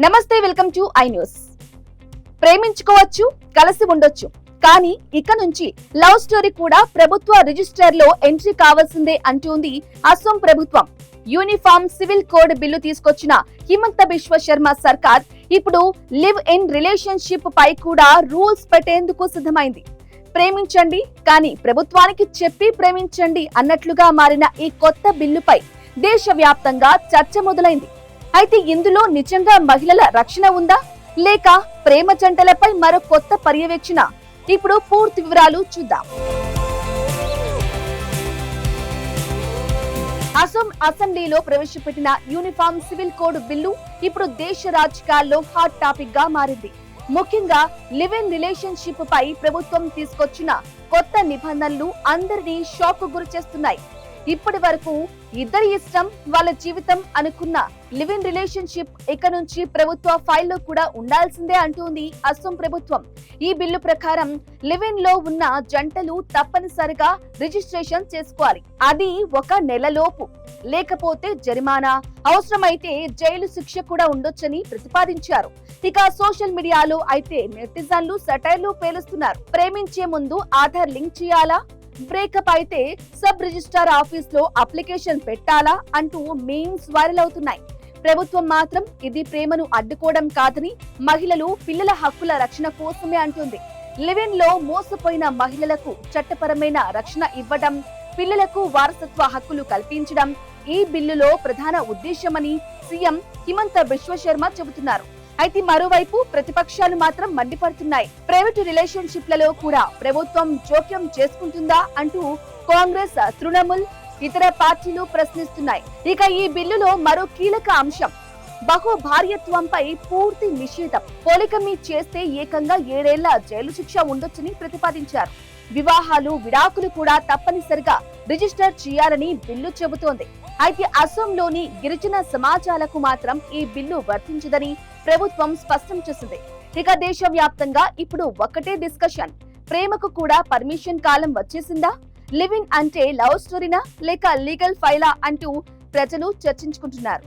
నమస్తే, welcome to I news. ప్రేమించుకోవచ్చు, కలిసి ఉండొచ్చు, కానీ ఇక నుంచి లవ్ స్టోరీ కూడా ప్రభుత్వ రిజిస్టర్ లో ఎంట్రీ కావాల్సిందే అంటోంది అసోం ప్రభుత్వం. యూనిఫామ్ సివిల్ కోడ్ బిల్లు తీసుకొచ్చిన హిమంత బిశ్వ శర్మ సర్కార్ ఇప్పుడు లివ్ ఇన్ రిలేషన్షిప్ పై కూడా రూల్స్ పెట్టేందుకు సిద్ధమైంది. ప్రేమించండి, కానీ ప్రభుత్వానికి చెప్పి ప్రేమించండి అన్నట్లుగా మారిన ఈ కొత్త బిల్లుపై దేశవ్యాప్తంగా చర్చ మొదలైంది. అయితే ఇందులో నిజంగా మహిళల రక్షణ ఉందా, లేక ప్రేమ జంటలపై మరో కొత్త పర్యవేక్షణ? ఇప్పుడు పూర్తి వివరాలు చూద్దాం. అసోం అసెంబ్లీలో ప్రవేశపెట్టిన యూనిఫామ్ సివిల్ కోడ్ బిల్లు ఇప్పుడు దేశ రాజకీయాల్లో హాట్ టాపిక్ గా మారింది. ముఖ్యంగా లివ్ ఇన్ రిలేషన్షిప్ పై ప్రభుత్వం తీసుకొచ్చిన కొత్త నిబంధనలు అందరినీ షాక్ గురి చేస్తున్నాయి. ఇప్పటి వరకు ఇద్దరి ఇష్టం వాళ్ళ జీవితం అనుకున్న లివ్ ఇన్ రిలేషన్షిప్ ఇక నుంచి ప్రభుత్వ ఫైల్లో కూడా ఉండాల్సిందే అంటోంది అసోం ప్రభుత్వం. ఈ బిల్లు ప్రకారం లివ్ ఇన్ లో ఉన్న జంటలు తప్పనిసరిగా రిజిస్ట్రేషన్ చేసుకోవాలి. అది 1 నెలలోపు, లేకపోతే జరిమానా, అవసరమైతే జైలు శిక్ష కూడా ఉండొచ్చని ప్రతిపాదించారు. ఇక సోషల్ మీడియాలో అయితే నెటిజన్లు సెటైర్లు పేలుస్తున్నారు. ప్రేమించే ముందు ఆధార్ లింక్ చేయాలా, బ్రేకప్ అయితే సబ్ రిజిస్ట్రార్ ఆఫీస్ లో అప్లికేషన్ పెట్టాలా అంటూ మీమ్స్ వైరల్ అవుతున్నాయి. ప్రభుత్వం మాత్రం ఇది ప్రేమను అడ్డుకోవడం కాదని, మహిళలు, పిల్లల హక్కుల రక్షణ కోసమే అంటుంది. లివ్ ఇన్ లో మోసపోయిన మహిళలకు చట్టపరమైన రక్షణ ఇవ్వడం, పిల్లలకు వారసత్వ హక్కులు కల్పించడం ఈ బిల్లులో ప్రధాన ఉద్దేశమని సీఎం హిమంత బిశ్వ శర్మ చెబుతున్నారు. అయితే మరోవైపు ప్రతిపక్షాలు మాత్రం మండిపడుతున్నాయి. ప్రైవేటు రిలేషన్షిప్లలో కూడా ప్రభుత్వం జోక్యం చేసుకుంటుందా అంటూ కాంగ్రెస్, తృణమూల్, ఇతర పార్టీలు ప్రశ్నిస్తున్నాయి. ఇక ఈ బిల్లులో మరో కీలక అంశం బహుభార్యత్వంపై పూర్తి నిషేధం. పోలికమి చేస్తే ఏకంగా 7 ఏళ్ల జైలు శిక్ష ఉండొచ్చని ప్రతిపాదించారు. వివాహాలు, విడాకులు కూడా తప్పనిసరిగా రిజిస్టర్ చేయాలని బిల్లు చెబుతోంది. అయితే అసోంలోని గిరిజన సమాజాలకు మాత్రం ఈ బిల్లు వర్తించదని ప్రభుత్వం స్పష్టం చేసింది. ఇక దేశవ్యాప్తంగా ఇప్పుడు ఒకటే డిస్కషన్, ప్రేమకు కూడా పర్మిషన్ కాలం వచ్చేసిందా, లివ్ ఇన్ అంటే లవ్ స్టోరీనా లేక లీగల్ ఫైలా అంటూ ప్రజలు చర్చించుకుంటున్నారు.